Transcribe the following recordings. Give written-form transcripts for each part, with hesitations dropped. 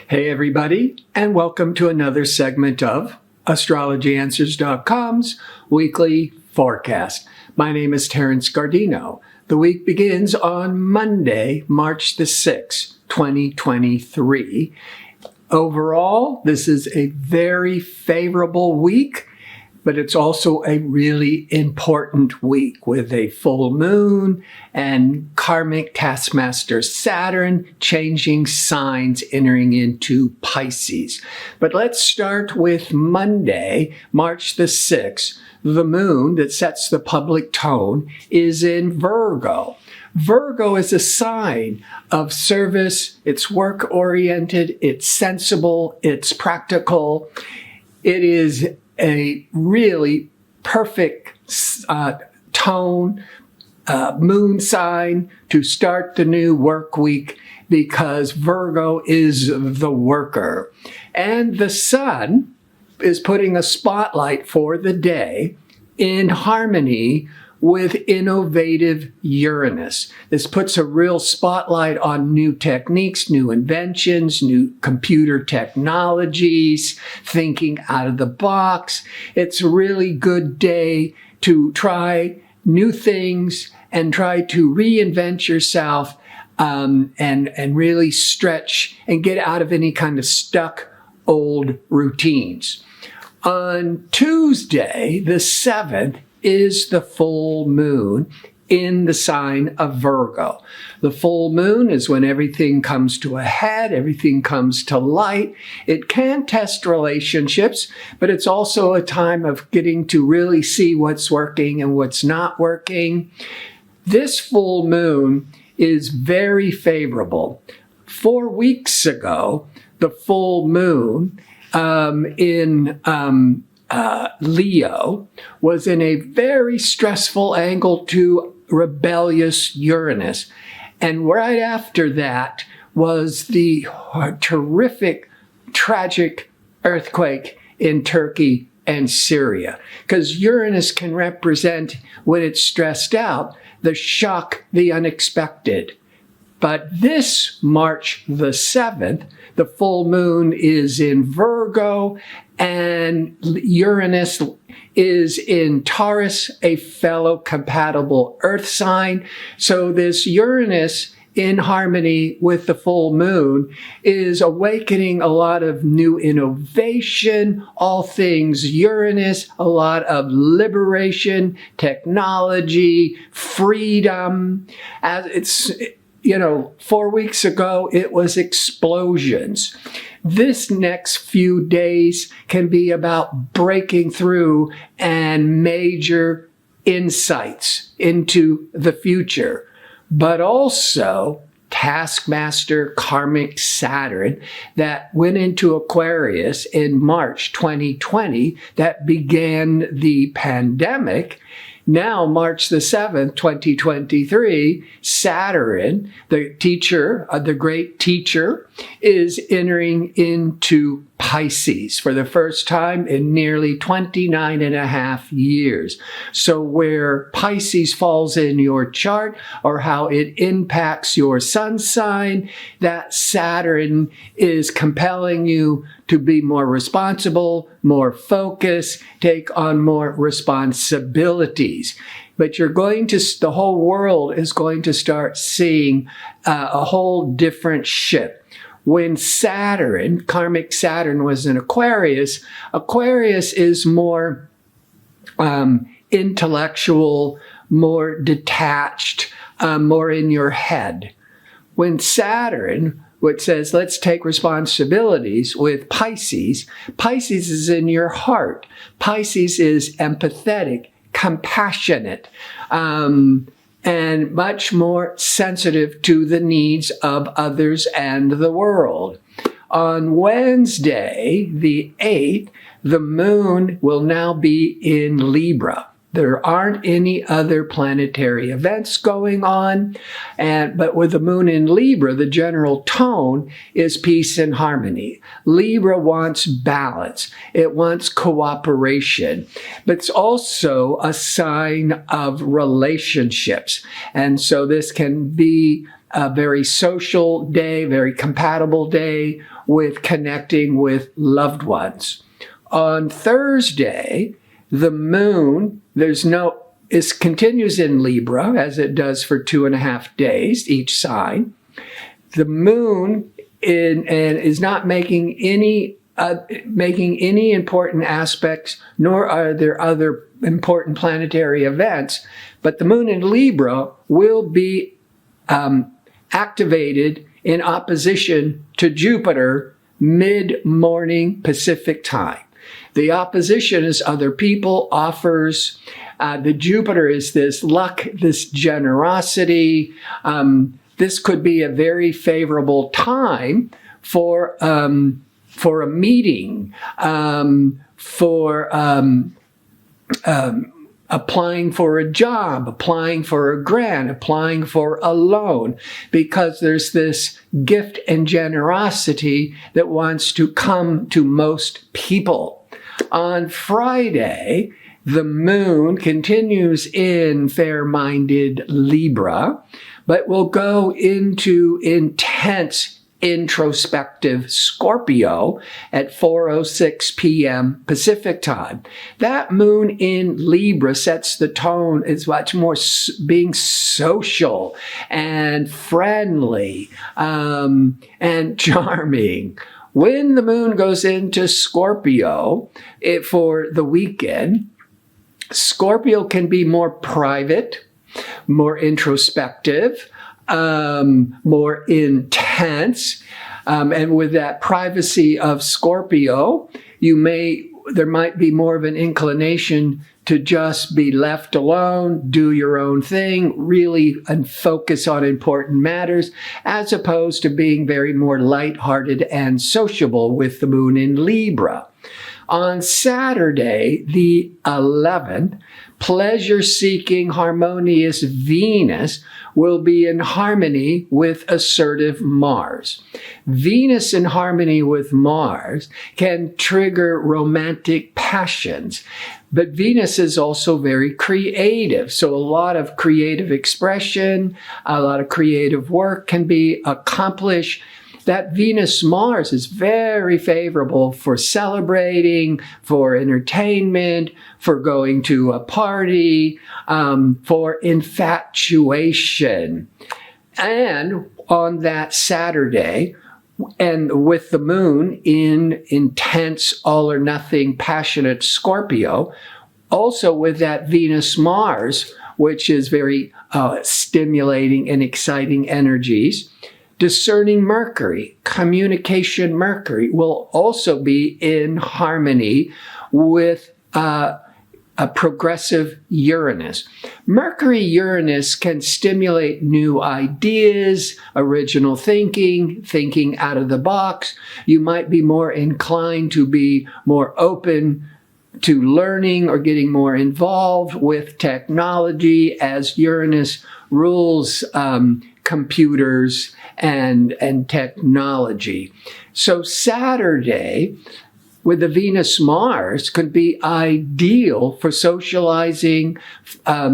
Hey everybody, and welcome to another segment of AstrologyAnswers.com's weekly forecast. My name is Terence. The week begins on Monday, March the 6th, 2023. Overall, this is a very favorable week, but it's also a really important week with a full moon and karmic taskmaster Saturn changing signs, entering into Pisces. But let's start with Monday, March the 6th. The moon that sets the public tone is in Virgo. Virgo is a sign of service. It's work-oriented, it's sensible, it's practical. It is a really perfect tone, moon sign to start the new work week because Virgo is the worker. And the sun is putting a spotlight for the day in harmony with innovative Uranus. This puts a real spotlight on new techniques, new inventions, new computer technologies, thinking out of the box. It's a really good day to try new things and try to reinvent yourself and really stretch and get out of any kind of stuck old routines. On Tuesday, the 7th, is the full moon in the sign of Virgo. The full moon is when everything comes to a head, everything comes to light. It can test relationships, but it's also a time of getting to really see what's working and what's not working. This full moon is very favorable. 4 weeks ago, the full moon in Leo was in a very stressful angle to rebellious Uranus. And right after that was the terrific, tragic earthquake in Turkey and Syria. Because Uranus can represent, when it's stressed out, the shock, the unexpected. But this March the 7th, the full moon is in Virgo, and Uranus is in Taurus, a fellow compatible earth sign. So this Uranus in harmony with the full moon is awakening a lot of new innovation, all things Uranus, a lot of liberation, technology, freedom. As it's, 4 weeks ago, it was explosions. This next few days can be about breaking through and major insights into the future, but also taskmaster karmic Saturn that went into Aquarius in March 2020 that began the pandemic. Now, March the 7th, 2023, Saturn, the teacher, the great teacher, is entering into Pisces for the first time in nearly 29 and a half years. So where Pisces falls in your chart or how it impacts your sun sign, that Saturn is compelling you to be more responsible, more focused, take on more responsibilities. But you're going to, the whole world is going to start seeing a whole different shift. When Saturn, karmic Saturn, was in Aquarius, Aquarius is more intellectual, more detached, more in your head. When Saturn, which says, let's take responsibilities with Pisces, Pisces is in your heart. Pisces is empathetic, compassionate, and much more sensitive to the needs of others and the world. On Wednesday, the 8th, the moon will now be in Libra. There aren't any other planetary events going on. But with the moon in Libra, the general tone is peace and harmony. Libra wants balance. It wants cooperation. But it's also a sign of relationships. And so this can be a very social day, very compatible day with connecting with loved ones. On Thursday, the moon, continues in Libra, as it does for 2.5 days, each sign. The moon is not making any important aspects, nor are there other important planetary events, but the moon in Libra will be activated in opposition to Jupiter mid-morning Pacific time. The opposition is other people, offers. The Jupiter is this luck, this generosity. This could be a very favorable time for a meeting, for applying for a job, applying for a grant, applying for a loan, because there's this gift and generosity that wants to come to most people. On Friday, the moon continues in fair-minded Libra, but will go into intense introspective Scorpio at 4:06 p.m. Pacific time. That moon in Libra sets the tone. It's much more being social and friendly and charming. When the moon goes into Scorpio for the weekend, Scorpio can be more private, more introspective, more intense. And with that privacy of Scorpio, there might be more of an inclination to just be left alone, do your own thing, really and focus on important matters, as opposed to being very more lighthearted and sociable with the moon in Libra. On Saturday, the 11th, pleasure-seeking, harmonious Venus will be in harmony with assertive Mars. Venus in harmony with Mars can trigger romantic passions, but Venus is also very creative. So a lot of creative expression, a lot of creative work can be accomplished. That Venus-Mars is very favorable for celebrating, for entertainment, for going to a party, for infatuation. And on that Saturday, and with the moon in intense, all-or-nothing, passionate Scorpio, also with that Venus-Mars, which is very stimulating and exciting energies, discerning Mercury, communication Mercury, will also be in harmony with a progressive Uranus. Mercury-Uranus can stimulate new ideas, original thinking, thinking out of the box. You might be more inclined to be more open to learning or getting more involved with technology, as Uranus rules computers and technology. So Saturday with the Venus-Mars could be ideal for socializing, a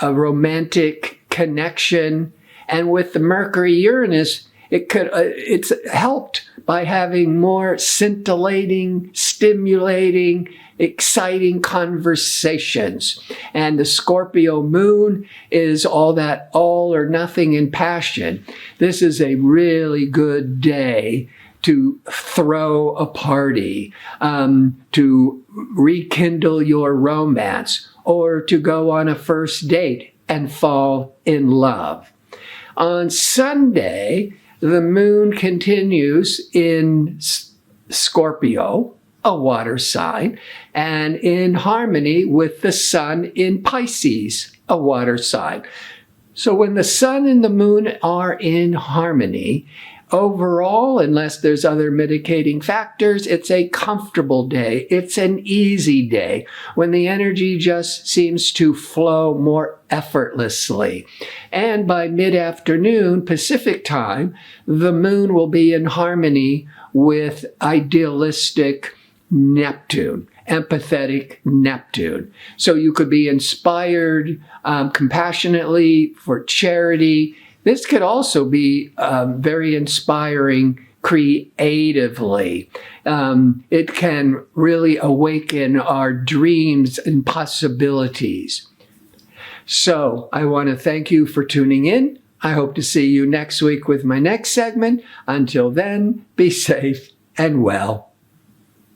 romantic connection. And with the Mercury-Uranus, it's helped by having more scintillating, stimulating, exciting conversations. And the Scorpio moon is all that all or nothing in passion. This is a really good day to throw a party, to rekindle your romance, or to go on a first date and fall in love. On Sunday, the moon continues in Scorpio, a water sign, and in harmony with the sun in Pisces, a water sign. So when the sun and the moon are in harmony, overall, unless there's other mitigating factors, it's a comfortable day. It's an easy day when the energy just seems to flow more effortlessly. And by mid-afternoon Pacific time, the moon will be in harmony with idealistic Neptune, empathetic Neptune. So you could be inspired compassionately for charity. This could also be very inspiring creatively. It can really awaken our dreams and possibilities. So I want to thank you for tuning in. I hope to see you next week with my next segment. Until then, be safe and well.